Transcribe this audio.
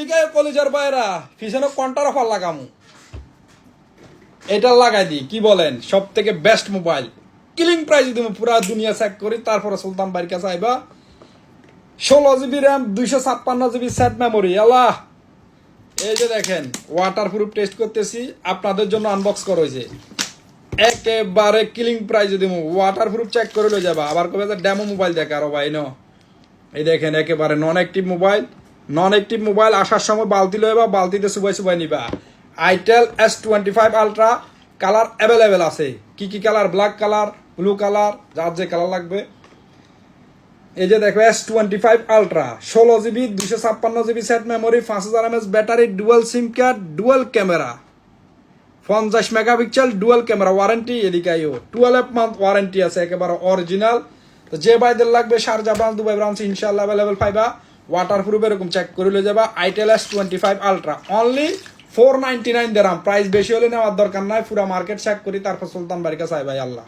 এদিকে কলেজের বাইরা পিছনে কোনটার অফার লাগামু এটা লাগাই দিই কি বলেন সব থেকে বেস্ট মোবাইল কিলিং প্রাইস দিব পুরা দুনিয়া চেক করি তারপরে সুলতান ভাইয়ের কাছে আইবা 16 GB RAM 256 GB set memory আল্লাহ এই যে দেখেন ওয়াটারপ্রুফ টেস্ট করতেছি আপনাদের জন্য আনবক্স করা হয়েছে একেবারে কিলিং প্রাইস দিব ওয়াটারপ্রুফ চেক করে লয়ে যাবা আবার কবে ডেমো মোবাইল দেখা আরো ভাই ন এই দেখেন একেবারে নন অ্যাক্টিভ মোবাইল আসার সময় বালতি লইবা বালতিতে সুবাই নিবা itel S25 ultra colour available আছে কি colour black colour blue colour যার যে কালার লাগবে এই যে দেখো S25 ultra 16 GB 256 GB set memory 5000 mAh battery dual SIM card dual camera 50 megapixel dual camera warranty এদিকে 12 মান্থ ওয়ারেন্টি আছে একেবারে অরিজিনাল তো যে ভাইদের লাগবে শারজা ব্রাঞ্চ দুবাই ব্রাঞ্চ ইনশাআল্লাহ অ্যাভেলেবেল পাইবা ওয়াটারপ্রুফ এরকম চেক করে লয়ে যাবা আইটেল S25 আলট্রা অনলি 499 দিরহাম প্রাইস বেশি হলে নেওয়ার দরকার নাই পুরো মার্কেট চেক করি তারপর সুলতান বাড়ির কাছে ভাই আল্লাহ।